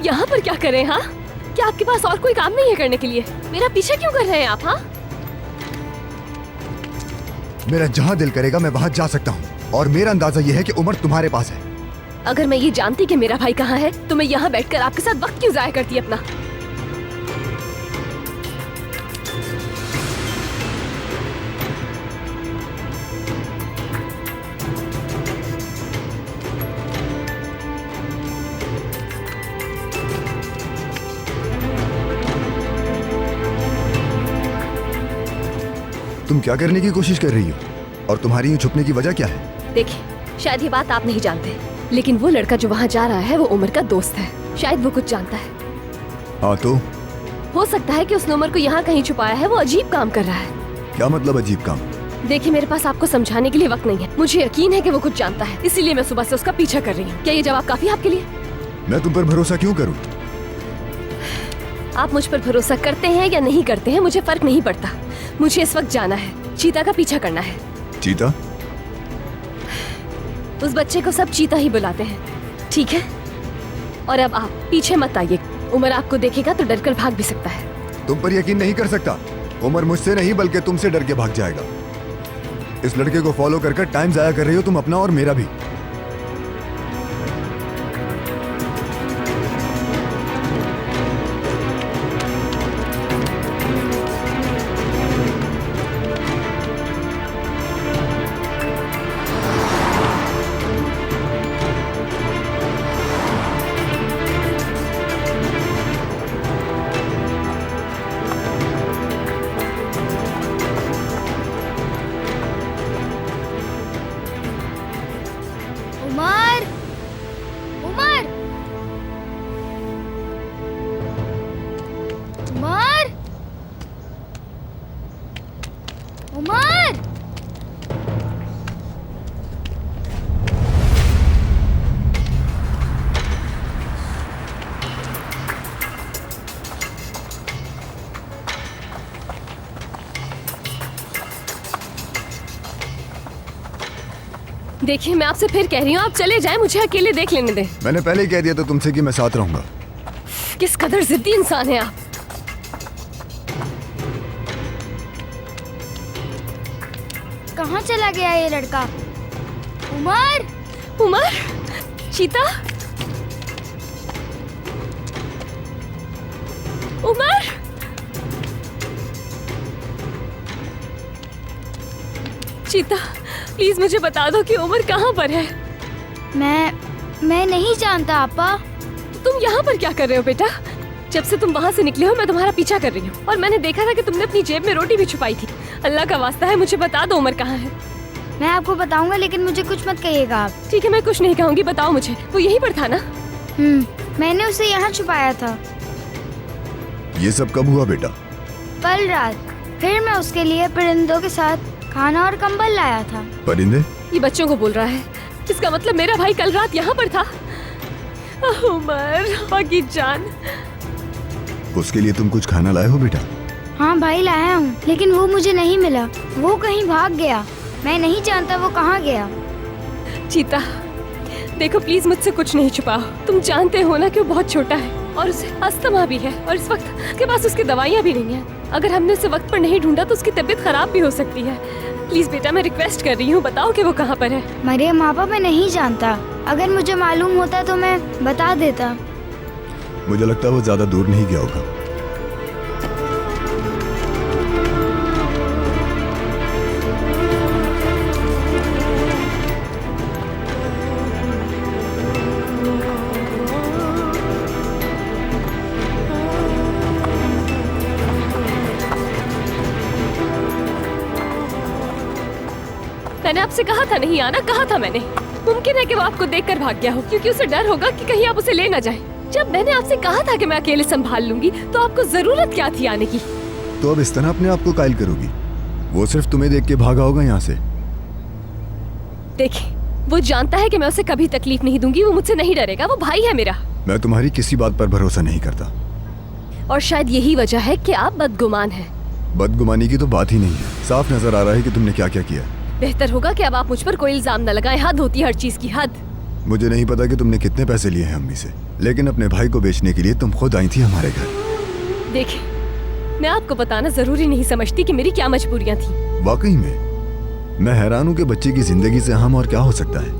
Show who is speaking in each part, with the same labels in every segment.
Speaker 1: यहाँ पर क्या कर रहे हैं? हाँ, क्या आपके पास और कोई काम नहीं है करने के लिए? मेरा पीछा क्यों कर रहे हैं आप? हाँ,
Speaker 2: मेरा जहाँ दिल करेगा मैं वहाँ जा सकता हूँ, और मेरा अंदाजा यह है कि उमर तुम्हारे पास है।
Speaker 1: अगर मैं ये जानती कि मेरा भाई कहाँ है तो मैं यहाँ बैठकर आपके साथ वक्त क्यों जाया करती अपना?
Speaker 2: तुम क्या करने की कोशिश कर रही हो, और तुम्हारी यूं छुपने की वजह क्या है?
Speaker 1: देखिए, शायद ये बात आप नहीं जानते, लेकिन वो लड़का जो वहाँ जा रहा है वो उमर का दोस्त है। शायद वो कुछ जानता है।
Speaker 2: हाँ तो
Speaker 1: हो सकता है कि उसने उमर को यहाँ कहीं छुपाया है। वो अजीब काम कर रहा है।
Speaker 2: क्या मतलब अजीब काम?
Speaker 1: देखिए, मेरे पास आपको समझाने के लिए वक्त नहीं है। मुझे यकीन है कि वो कुछ जानता है, इसीलिए मैं सुबह से उसका पीछा कर रही हूँ। क्या ये जवाब काफी है आपके लिए?
Speaker 2: मैं तुम पर भरोसा क्यों करूँ?
Speaker 1: आप मुझ पर भरोसा करते हैं या नहीं करते हैं मुझे फर्क नहीं पड़ता। मुझे इस वक्त जाना है, चीता का पीछा करना है।
Speaker 2: चीता?
Speaker 1: उस बच्चे को सब चीता ही बुलाते हैं, ठीक है? और अब आप पीछे मत आइए। उमर आपको देखेगा तो डरकर भाग भी सकता है।
Speaker 2: तुम पर यकीन नहीं कर सकता। उमर मुझसे नहीं बल्कि तुमसे डर के भाग जाएगा। इस लड़के को फॉलो कर टाइम जाया कर रही हो तुम अपना और मेरा भी।
Speaker 3: उमर, उमर, उमर, उमर।
Speaker 1: देखिए, मैं आपसे फिर कह रही हूँ, आप चले जाएं, मुझे अकेले देख लेने दें।
Speaker 2: मैंने पहले ही कह दिया था तुमसे कि मैं साथ रहूंगा।
Speaker 1: किस कदर जिद्दी इंसान है आप।
Speaker 3: कहाँ चला गया ये लड़का? उमर,
Speaker 1: उमर, चीता, उमर, चीता, प्लीज मुझे बता दो कि उमर कहाँ पर है।
Speaker 3: मैं नहीं जानता आपा।
Speaker 1: तुम यहाँ पर क्या कर रहे हो बेटा? जब से तुम वहाँ से निकले हो मैं तुम्हारा पीछा कर रही हूँ, और मैंने देखा था कि तुमने अपनी जेब में रोटी भी छुपाई थी। अल्लाह का वास्ता है, मुझे बता दो उमर कहाँ है।
Speaker 3: मैं आपको बताऊंगा, लेकिन मुझे कुछ मत कहिएगा आप।
Speaker 1: ठीक है, मैं कुछ नहीं कहूँगी, बताओ मुझे। वो यहीं पर था ना?
Speaker 3: मैंने उसे यहाँ छुपाया था
Speaker 2: ये सब कब हुआ बेटा?
Speaker 3: कल रात। फिर मैं उसके लिए परिंदों के साथ खाना और कंबल लाया था।
Speaker 2: परिंदे?
Speaker 1: ये बच्चों को बोल रहा है। इसका मतलब मेरा भाई कल रात यहाँ पर था। उमर, बाकी जान।
Speaker 2: उसके लिए तुम कुछ खाना लाए हो बेटा?
Speaker 3: हाँ भाई, लाया हूँ, लेकिन वो मुझे नहीं मिला। वो कहीं भाग गया। मैं नहीं जानता वो कहाँ गया।
Speaker 1: चीता, देखो प्लीज मुझसे कुछ नहीं छुपाओ। तुम जानते हो ना कि वो बहुत छोटा है और उसे अस्थमा भी है, और इस वक्त उसके पास उसकी दवाइयाँ भी नहीं है। अगर हमने उसे वक्त पर नहीं ढूंढा तो उसकी तबीयत खराब भी हो सकती है। प्लीज बेटा, मैं रिक्वेस्ट कर रही हूँ, बताओ कि वो कहाँ पर है।
Speaker 3: मरियम आपा, मैं नहीं जानता। अगर मुझे मालूम होता तो मैं बता देता।
Speaker 2: मुझे लगता है वो ज्यादा दूर नहीं गया होगा।
Speaker 1: मैंने आपसे कहा था नहीं आना, कहा था मैंने। मुमकिन है कि वो आपको देखकर भाग गया हो, क्योंकि उसे डर होगा कि कहीं आप उसे ले ना जाएं। जब मैंने आपसे कहा था कि मैं अकेले संभाल लूंगी, तो आपको जरूरत क्या थी आने की?
Speaker 2: तो अब इस तरह अपने आप को कायल करोगी? वो सिर्फ तुम्हें देख के भागा होगा यहाँ से।
Speaker 1: देखिए, वो जानता है कि मैं उसे कभी तकलीफ नहीं दूंगी। वो मुझसे नहीं डरेगा, वो भाई है मेरा।
Speaker 2: मैं तुम्हारी किसी बात पर भरोसा नहीं करता।
Speaker 1: और शायद यही वजह है कि आप बदगुमान हैं।
Speaker 2: बदगुमानी की तो बात ही नहीं है। साफ नजर आ रहा है कि तुमने क्या क्या किया।
Speaker 1: बेहतर होगा कि अब आप मुझ पर कोई इल्जाम न लगाएं। हद होती है हर चीज की, हद।
Speaker 2: मुझे नहीं पता कि तुमने कितने पैसे लिए हैं अम्मी से, लेकिन अपने भाई को बेचने के लिए तुम खुद आई थी हमारे घर।
Speaker 1: देखिए, मैं आपको बताना जरूरी नहीं समझती कि मेरी क्या मजबूरियां थी।
Speaker 2: वाकई में मैं हैरान हूँ कि बच्चे की जिंदगी से अहम और क्या हो सकता है।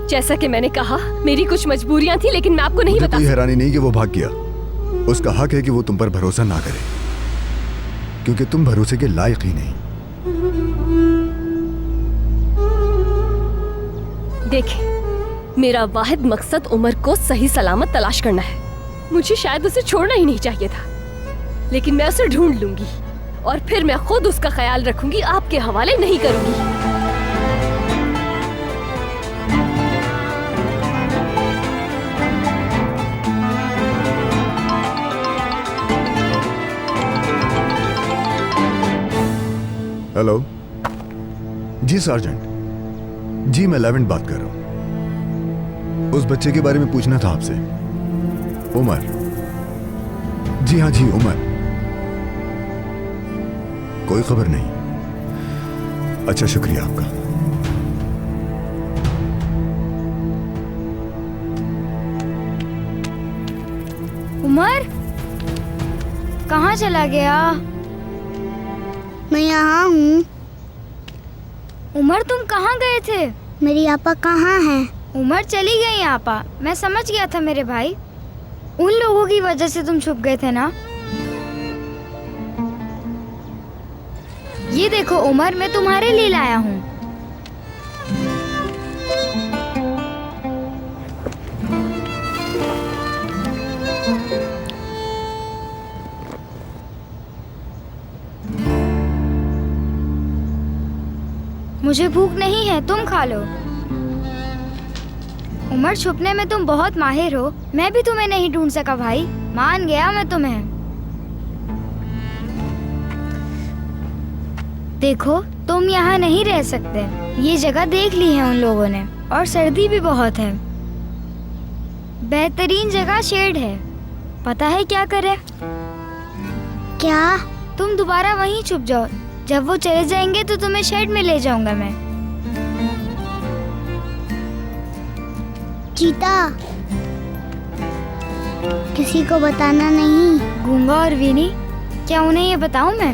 Speaker 1: जैसा कि मैंने कहा, मेरी कुछ मजबूरियां थी, लेकिन मैं आपको नहीं
Speaker 2: मुझे
Speaker 1: बता
Speaker 2: कोई हैरानी नहीं कि वो भाग गया। उसका हक है कि वो तुम पर भरोसा ना करे, क्योंकि तुम भरोसे के लायक ही नहीं।
Speaker 1: देखिए, मेरा वाहिद मकसद उमर को सही सलामत तलाश करना है। मुझे शायद उसे छोड़ना ही नहीं चाहिए था, लेकिन मैं उसे ढूंढ लूंगी और फिर मैं खुद उसका ख्याल रखूंगी, आपके हवाले नहीं करूंगी।
Speaker 2: हेलो जी सार्जेंट जी, मैं लेवेंट बात कर रहा हूँ। उस बच्चे के बारे में पूछना था आपसे। उमर। जी हाँ जी, उमर। कोई खबर नहीं। अच्छा, शुक्रिया आपका।
Speaker 3: उमर कहाँ चला गया?
Speaker 4: मैं यहाँ हूँ।
Speaker 3: उमर तुम कहाँ गए थे?
Speaker 4: मेरी आपा कहाँ है?
Speaker 3: उमर चली गई आपा। मैं समझ गया था मेरे भाई, उन लोगों की वजह से तुम छुप गए थे ना। ये देखो उमर, मैं तुम्हारे लिए लाया हूँ। मुझे भूख नहीं है, तुम खा लो। उमर, छुपने में तुम बहुत माहिर हो। मैं भी तुम्हें नहीं ढूंढ सका भाई, मान गया मैं तुम्हें। देखो, तुम यहाँ नहीं रह सकते। ये जगह देख ली है उन लोगों ने, और सर्दी भी बहुत है। बेहतरीन जगह शेड है। पता है क्या करे?
Speaker 4: क्या?
Speaker 3: तुम दोबारा वहीं छुप जाओ। जब वो चले जाएंगे तो तुम्हें शेड में ले जाऊंगा मैं।
Speaker 4: चीता, किसी को बताना नहीं।
Speaker 3: गूंगा और वीनी, क्या उन्हें ये बताऊं मैं?